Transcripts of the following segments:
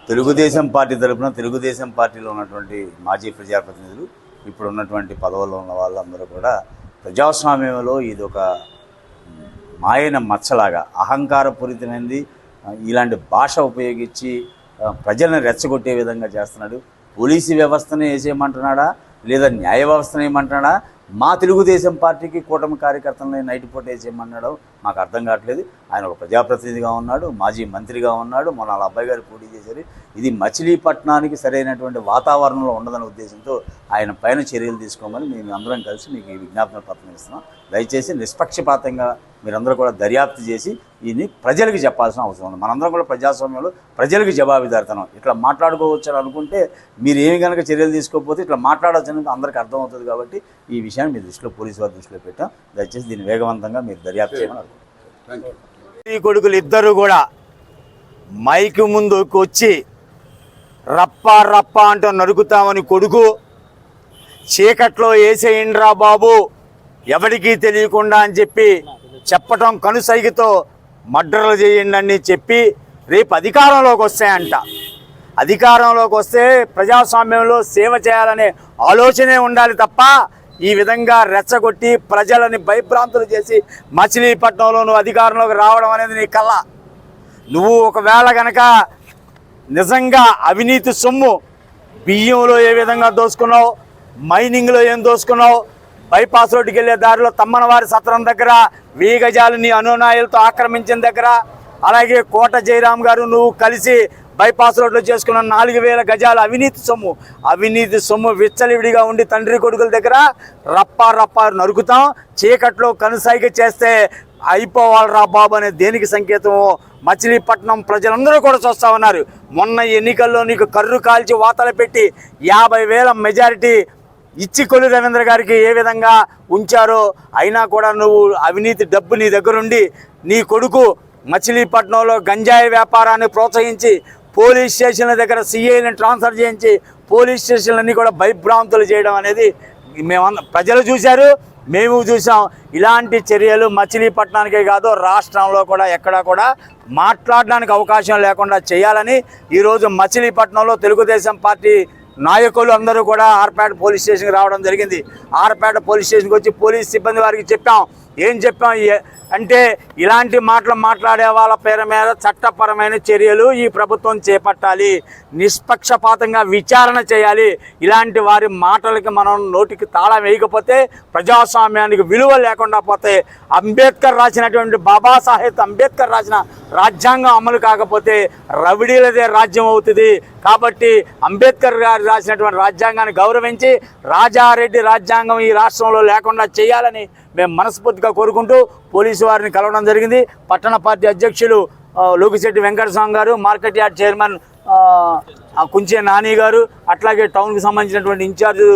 Telugu Desam party తరఫున తెలుగుదేశం పార్టీలో ఉన్నటువంటి మాజీ ప్రజాప్రతినిధులు ఇప్పుడు ఉన్నటువంటి పదవుల్లో ఉన్న వాళ్ళందరూ కూడా ప్రజాస్వామ్యంలో ఇది ఒక మాయన మచ్చలాగా అహంకారపూరితమైనది ఇలాంటి భాష ఉపయోగించి ప్రజలను రెచ్చగొట్టే విధంగా చేస్తున్నాడు. పోలీసు వ్యవస్థను వేసేయమంటున్నాడా లేదా న్యాయ వ్యవస్థను ఏమంటున్నాడా, మా తెలుగుదేశం పార్టీకి కూటమి కార్యకర్తలని నైట్ పూట వేసేయమన్నాడు మాకు అర్థం కావట్లేదు. ఆయన ఒక ప్రజాప్రతినిధిగా ఉన్నాడు, మాజీ మంత్రిగా ఉన్నాడు, మొన్న వాళ్ళ అబ్బాయి గారు పోటీ చేశారు. ఇది మచిలీపట్నానికి సరైనటువంటి వాతావరణంలో ఉండదనే ఉద్దేశంతో ఆయన పైన చర్యలు తీసుకోమని మేము అందరం కలిసి మీకు ఈ విజ్ఞాపన పత్రం ఇస్తున్నాం. దయచేసి నిష్పక్షపాతంగా మీరందరూ కూడా దర్యాప్తు చేసి ఇది ప్రజలకు చెప్పాల్సిన అవసరం ఉంది. మనందరం కూడా ప్రజాస్వామ్యంలో ప్రజలకు జవాబుదారితనం. ఇట్లా మాట్లాడుకోవచ్చు అని అనుకుంటే మీరు ఏమి కనుక చర్యలు తీసుకోకపోతే ఇట్లా మాట్లాడవచ్చు అనేది అందరికీ అర్థమవుతుంది. కాబట్టి ఈ విషయాన్ని మీ దృష్టిలో పోలీసు వారి దృష్టిలో పెట్టాం. దయచేసి దీన్ని వేగవంతంగా మీరు దర్యాప్తు చేయమని అనుకుంటున్నాం. ఈ కొడుకులు ఇద్దరు కూడా మైకు ముందుకు వచ్చి రప్ప రప్ప అంటూ నరుకుతామని కొడుకు చీకట్లో వేసేయండిరా బాబు ఎవరికీ తెలియకుండా అని చెప్పి చెప్పటం కనుసైగతో మర్డర్లు చేయండి అని చెప్పి రేపు అధికారంలోకి వస్తాయంట. అధికారంలోకి వస్తే ప్రజాస్వామ్యంలో సేవ చేయాలనే ఆలోచనే ఉండాలి తప్ప ఈ విధంగా రెచ్చగొట్టి ప్రజలని భయభ్రాంతులు చేసి మచిలీపట్నంలో నువ్వు అధికారంలోకి రావడం అనేది నీ కళ. నువ్వు ఒకవేళ కనుక నిజంగా అవినీతి సొమ్ము బియ్యంలో ఏ విధంగా దోసుకున్నావు, మైనింగ్లో ఏం దోసుకున్నావు, బైపాస్ రోడ్డుకి వెళ్ళే దారిలో తమ్మనవారి సత్రం దగ్గర 1000 గజాలు నీ అనునాయులతో ఆక్రమించిన దగ్గర, అలాగే కోట జయరాం గారు నువ్వు కలిసి బైపాస్ రోడ్లో చేసుకున్న 4000 గజాల అవినీతి సొమ్ము విచ్చలివిడిగా ఉండి తండ్రి కొడుకుల దగ్గర రప్ప రప్ప నరుకుతాం. చీకట్లో కనుసైగ చేస్తే అయిపోవాలరా బాబు అనే దేనికి సంకేతము మచిలీపట్నం ప్రజలందరూ కూడా చూస్తా ఉన్నారు. మొన్న ఎన్నికల్లో నీకు కర్రు కాల్చి వాతలు పెట్టి 50,000 మెజారిటీ ఇచ్చి కొల్లు రవీంద్ర గారికి ఏ విధంగా ఉంచారో అయినా కూడా నువ్వు అవినీతి డబ్బు నీ దగ్గరుండి నీ కొడుకు మచిలీపట్నంలో గంజాయి వ్యాపారాన్ని ప్రోత్సహించి పోలీస్ స్టేషన్ల దగ్గర సిఐని ట్రాన్స్ఫర్ చేయించి పోలీస్ స్టేషన్లన్నీ కూడా భయభ్రాంతులు చేయడం అనేది ప్రజలు చూశారు, మేము చూసాం. ఇలాంటి చర్యలు మచిలీపట్నానికే కాదు రాష్ట్రంలో కూడా ఎక్కడా కూడా మాట్లాడడానికి అవకాశం లేకుండా చేయాలని ఈరోజు మచిలీపట్నంలో తెలుగుదేశం పార్టీ నాయకులు అందరూ కూడా ఆర్పేట పోలీస్ స్టేషన్కి రావడం జరిగింది. ఆర్పేట పోలీస్ స్టేషన్కి వచ్చి పోలీస్ సిబ్బంది వారికి చెప్పాం. ఏం చెప్పాం అంటే ఇలాంటి మాటలు మాట్లాడే వాళ్ళ పేరు మీద చట్టపరమైన చర్యలు ఈ ప్రభుత్వం చేపట్టాలి, నిష్పక్షపాతంగా విచారణ చేయాలి. ఇలాంటి వారి మాటలకి మనం నోటికి తాళం వేయకపోతే ప్రజాస్వామ్యానికి విలువ లేకుండా పోతే అంబేద్కర్ రాసినటువంటి బాబాసాహెబ్ అంబేద్కర్ రాసిన రాజ్యాంగం అమలు కాకపోతే రవిడీలదే రాజ్యం అవుతుంది. కాబట్టి అంబేద్కర్ గారు రాసినటువంటి రాజ్యాంగాన్ని గౌరవించి రాజారెడ్డి రాజ్యాంగం ఈ రాష్ట్రంలో లేకుండా చేయాలని మేము మనస్ఫూర్తిగా కోరుకుంటూ పోలీసు వారిని కలవడం జరిగింది. పట్టణ పార్టీ అధ్యక్షులు లోకిశెట్టి వెంకటస్వామి గారు, market yard chairman Kunche Nani గారు, అట్లాగే టౌన్కి సంబంధించినటువంటి ఇన్ఛార్జు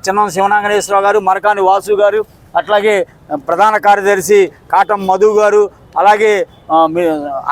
చిన్నం శివనాంగనేశ్వరరావు గారు, మరకాని వాసు గారు, అట్లాగే ప్రధాన కార్యదర్శి కాటం మధు గారు, అలాగే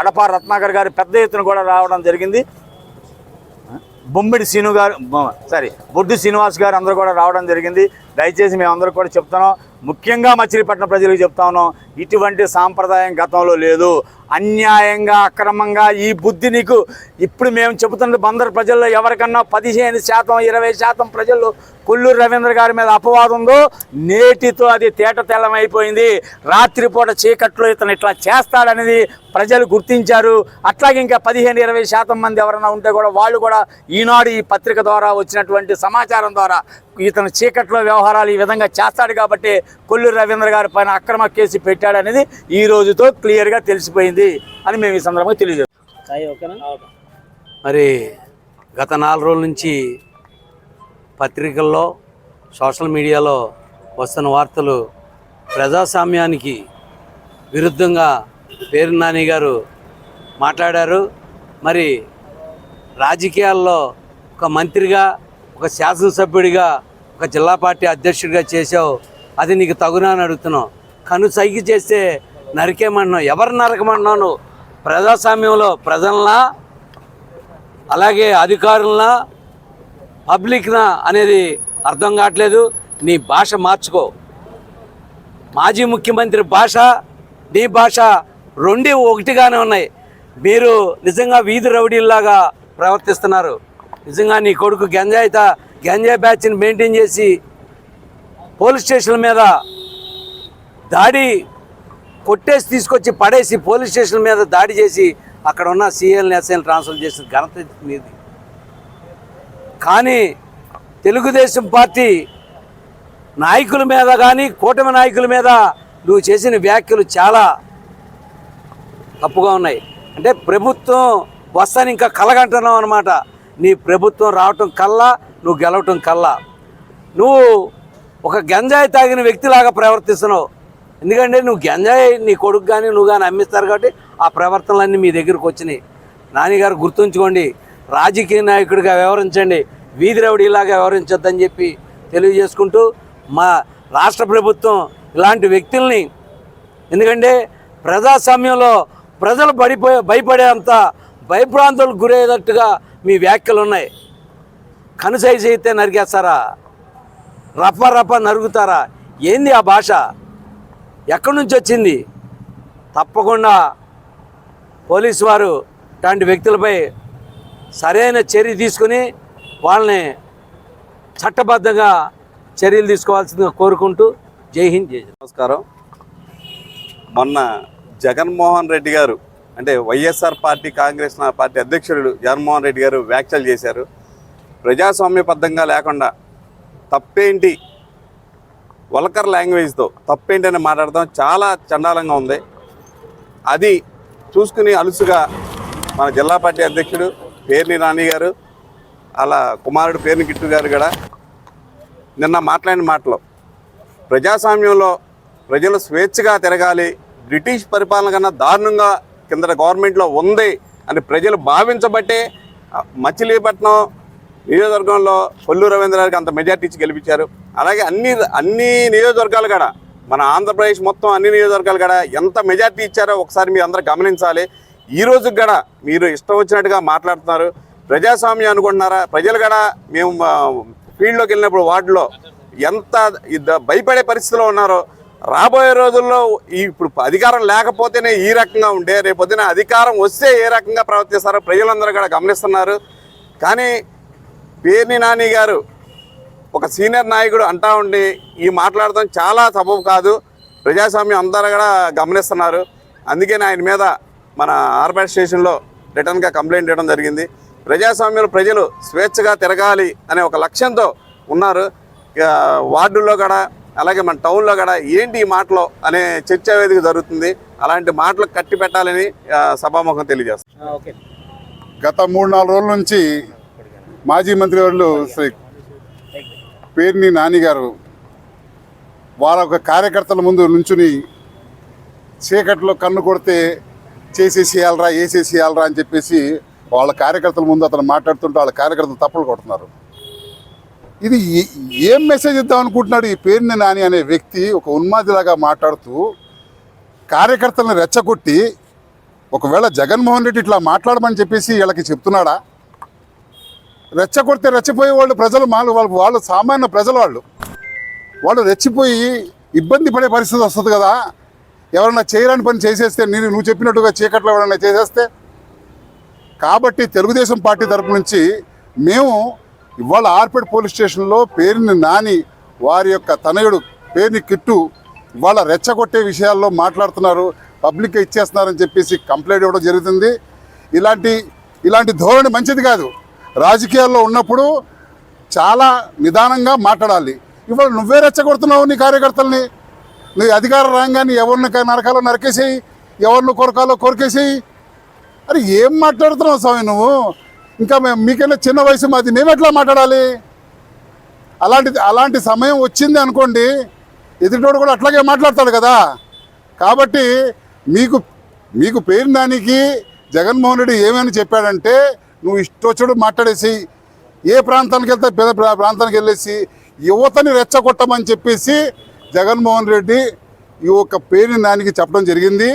అడప రత్నాకర్ గారు పెద్ద ఎత్తున కూడా రావడం జరిగింది. బొడ్డు శ్రీనివాస్ గారు అందరూ కూడా రావడం జరిగింది. దయచేసి మేమందరూ కూడా చెప్తున్నాం, ముఖ్యంగా మచిలీపట్నం ప్రజలకు చెప్తా ఉన్నాం, ఇటువంటి సాంప్రదాయం గతంలో లేదు. అన్యాయంగా అక్రమంగా ఈ బుద్ధి నీకు ఇప్పుడు మేము చెబుతున్న బందరు ప్రజల్లో ఎవరికన్నా 15% 20% ప్రజల్లో కొల్లూరు రవీంద్ర గారి మీద అపవాదం ఉందో నేటితో అది తేట తెల్లమైపోయింది. రాత్రిపూట చీకట్లో ఇతను ఇట్లా చేస్తాడనేది ప్రజలు గుర్తించారు. అట్లాగే ఇంకా 15-20% మంది ఎవరైనా ఉంటే కూడా వాళ్ళు కూడా ఈనాడు ఈ పత్రిక ద్వారా వచ్చినటువంటి సమాచారం ద్వారా ఇతను చీకట్లో వ్యవహారాలు ఈ విధంగా చేస్తాడు కాబట్టి కొల్లూరు రవీంద్ర గారి పైన అక్రమ కేసు పెట్టాడనేది ఈ రోజుతో క్లియర్గా తెలిసిపోయింది అని మేము ఈ సందర్భంగా తెలియజేస్తాం. మరి గత 4 రోజుల నుంచి పత్రికల్లో సోషల్ మీడియాలో వస్తున్న వార్తలు ప్రజాస్వామ్యానికి విరుద్ధంగా పేరు నాని గారు మాట్లాడారు. మరి రాజకీయాల్లో ఒక మంత్రిగా, ఒక శాసనసభ్యుడిగా, ఒక జిల్లా పార్టీ అధ్యక్షుడిగా చేసావు, అది నీకు తగునా అని అడుగుతున్నావు. కనుసైగ చేస్తే నరికేమన్నావు. ఎవరు నరకమన్నావు నువ్వు? ప్రజాస్వామ్యంలో ప్రజలనా, అలాగే అధికారులనా, పబ్లిక్నా అనేది అర్థం కావట్లేదు. నీ భాష మార్చుకో. మాజీ ముఖ్యమంత్రి భాష నీ భాష రెండు ఒకటిగానే ఉన్నాయి. మీరు నిజంగా వీధి రౌడీల్లాగా ప్రవర్తిస్తున్నారు. నిజంగా నీ కొడుకు గంజాయి బ్యాచ్ని మెయింటైన్ చేసి పోలీస్ స్టేషన్ల మీద దాడి కొట్టేసి తీసుకొచ్చి పడేసి పోలీస్ స్టేషన్ మీద దాడి చేసి అక్కడ ఉన్న సీఎల్ని ఎస్ఐని ట్రాన్స్ఫర్ చేసిన ఘనత మీది. కానీ తెలుగుదేశం పార్టీ నాయకుల మీద కానీ కూటమి నాయకుల మీద నువ్వు చేసిన వ్యాఖ్యలు చాలా తప్పుగా ఉన్నాయి. అంటే ప్రభుత్వం వస్తాను ఇంకా కలగంటున్నావు అనమాట. నీ ప్రభుత్వం రావటం కల్లా నువ్వు గెలవటం కల్లా. నువ్వు ఒక గంజాయి తాగిన వ్యక్తిలాగా ప్రవర్తిస్తున్నావు. ఎందుకంటే నువ్వు గంజాయి నీ కొడుకు కానీ నువ్వు కానీ అమ్మిస్తారు కాబట్టి ఆ ప్రవర్తనలన్నీ మీ దగ్గరకు వచ్చినాయి. నానిగారు గుర్తుంచుకోండి, రాజకీయ నాయకుడిగా వ్యవహరించండి, వీధి రౌడీలాగా వ్యవహరించొద్దని చెప్పి తెలియజేసుకుంటూ మా రాష్ట్ర ప్రభుత్వం ఇలాంటి వ్యక్తుల్ని, ఎందుకంటే ప్రజాస్వామ్యంలో ప్రజలు భయపడేంత భయభ్రాంతులకు గురయ్యేటట్టుగా మీ వ్యాఖ్యలు ఉన్నాయి. కనుసైజ్ అయితే నరికేస్తారా? రఫ నరుగుతారా? ఏంది ఆ భాష? ఎక్కడి నుంచి వచ్చింది? తప్పకుండా పోలీసు వారు ఇలాంటి వ్యక్తులపై సరైన చర్య తీసుకుని వాళ్ళని చట్టబద్ధంగా చర్యలు తీసుకోవాల్సిందిగా కోరుకుంటూ జై హింద్, జై హింద్. నమస్కారం. మొన్న జగన్మోహన్ రెడ్డి గారు అంటే వైఎస్ఆర్ పార్టీ కాంగ్రెస్ పార్టీ అధ్యక్షుడు జగన్మోహన్ రెడ్డి గారు వ్యాఖ్యలు చేశారు. ప్రజాస్వామ్యబద్ధంగా లేకుండా తప్పేంటి, వల్కర్ లాంగ్వేజ్తో తప్పేంటి అని మాట్లాడడం చాలా చండాలంగా ఉంది. అది చూసుకుని అలుసుగా మన జిల్లా పార్టీ అధ్యక్షుడు పేర్ని నాని గారు, అలా కుమారుడు పేర్ని కిట్టు గారు కూడా నిన్న మాట్లాడిన మాటలు, ప్రజాస్వామ్యంలో ప్రజలు స్వేచ్ఛగా తిరగాలి, బ్రిటిష్ పరిపాలన కన్నా దారుణంగా కింద గవర్నమెంట్లో ఉంది అని ప్రజలు భావించబట్టే మచిలీపట్నం నియోజకవర్గంలో కొల్లు రవీంద్ర గారికి అంత మెజార్టీ ఇచ్చి గెలిపించారు. అలాగే అన్ని నియోజకవర్గాలు కూడా, మన ఆంధ్రప్రదేశ్ మొత్తం అన్ని నియోజకవర్గాలు కూడా ఎంత మెజార్టీ ఇచ్చారో ఒకసారి మీరు అందరూ గమనించాలి. ఈ రోజుకి కూడా మీరు ఇష్టం వచ్చినట్టుగా మాట్లాడుతున్నారు. ప్రజాస్వామ్యం అనుకుంటున్నారా? ప్రజలు కూడా మేము ఫీల్డ్లోకి వెళ్ళినప్పుడు వార్డులో ఎంత భయపడే పరిస్థితిలో ఉన్నారో, రాబోయే రోజుల్లో ఇప్పుడు అధికారం లేకపోతేనే ఈ రకంగా ఉండే, రేపొద్దున అధికారం వస్తే ఏ రకంగా ప్రవర్తిస్తారో ప్రజలందరూ కూడా గమనిస్తున్నారు. కానీ పేర్ని నాని గారు ఒక సీనియర్ నాయకుడు అంటా ఉండి ఈ మాట్లాడటం చాలా సబబు కాదు. ప్రజాస్వామ్యం అందరూ కూడా గమనిస్తున్నారు. అందుకని ఆయన మీద మన ఆర్బైట్ స్టేషన్లో రిటర్న్గా కంప్లైంట్ ఇవ్వడం జరిగింది. ప్రజాస్వామ్యంలో ప్రజలు స్వేచ్ఛగా తిరగాలి అనే ఒక లక్ష్యంతో ఉన్నారు. వార్డుల్లో కూడా అలాగే మన టౌన్లో కూడా ఏంటి ఈ మాటలు అనే చర్చా వేదిక జరుగుతుంది. అలాంటి మాటలు కట్టి పెట్టాలని సభాముఖం తెలియజేస్తాం. గత 3-4 రోజుల నుంచి మాజీ మంత్రివర్యులు శ్రీ పేర్ని నాని గారు వాళ్ళ ఒక కార్యకర్తల ముందు నుంచుని చీకట్లో కన్ను కొడితే చేసేసేయాలరా వేసేసేయాలరా అని చెప్పేసి వాళ్ళ కార్యకర్తల ముందు అతను మాట్లాడుతుంటే వాళ్ళ కార్యకర్తలు తప్పులు కొడుతున్నారు. ఇది ఏం మెసేజ్ ఇద్దాం అనుకుంటున్నాడు ఈ పేర్ని నాని అనే వ్యక్తి? ఒక ఉన్మాదిలాగా మాట్లాడుతూ కార్యకర్తలను రెచ్చగొట్టి, ఒకవేళ జగన్మోహన్ రెడ్డి ఇట్లా మాట్లాడమని చెప్పేసి వీళ్ళకి చెప్తున్నాడా? రెచ్చగొడితే రెచ్చిపోయే వాళ్ళు ప్రజలు వాళ్ళు సామాన్య ప్రజలు, వాళ్ళు రెచ్చిపోయి ఇబ్బంది పడే పరిస్థితి వస్తుంది కదా. ఎవరన్నా చేయరాని పని చేసేస్తే, నువ్వు చెప్పినట్టుగా చీకట్లో ఎవరైనా చేసేస్తే. కాబట్టి తెలుగుదేశం పార్టీ తరపు నుంచి మేము ఇవాళ ఆర్పేట్ పోలీస్ స్టేషన్లో పేర్ని నాని వారి యొక్క తనయుడు పేర్ని కిట్టు ఇవాళ రెచ్చగొట్టే విషయాల్లో మాట్లాడుతున్నారు, పబ్లిక్గా ఇచ్చేస్తున్నారని చెప్పేసి కంప్లైంట్ ఇవ్వడం జరుగుతుంది. ఇలాంటి ధోరణి మంచిది కాదు. రాజకీయాల్లో ఉన్నప్పుడు చాలా నిదానంగా మాట్లాడాలి. ఇవాళ నువ్వే రెచ్చగొడుతున్నావు నీ కార్యకర్తల్ని. నీ అధికార రంగాన్ని ఎవరిని నరకాలో నరకేసేయి, ఎవరిని కొరకాలో కొరికేసేయి. అరే ఏం మాట్లాడుతున్నావు స్వామి నువ్వు? ఇంకా మీకైనా చిన్న వయసు మాది, మేమెట్లా మాట్లాడాలి? అలాంటి సమయం వచ్చింది అనుకోండి, ఎదుటోడు కూడా అట్లాగే మాట్లాడతాడు కదా. కాబట్టి మీకు పేరు దానికి జగన్మోహన్ రెడ్డి ఏమని చెప్పాడంటే, నువ్వు ఇష్టొచ్చుడు మాట్లాడేసి ఏ ప్రాంతానికి వెళ్తే పేద ప్రాంతానికి వెళ్ళేసి యువతని రెచ్చగొట్టమని చెప్పేసి జగన్మోహన్ రెడ్డి ఈ యొక్క పేరుని నానికి చెప్పడం జరిగింది.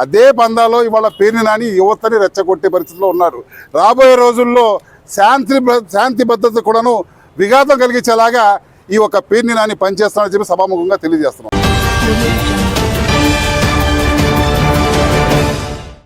అదే పందాలో ఇవాళ పేరుని నాని యువతని రెచ్చగొట్టే పరిస్థితిలో ఉన్నారు. రాబోయే రోజుల్లో శాంతి భద్రత కూడాను విఘాతం కలిగించేలాగా ఈ ఒక పేరుని నాని పనిచేస్తానని చెప్పి సభాముఖంగా తెలియజేస్తున్నాం.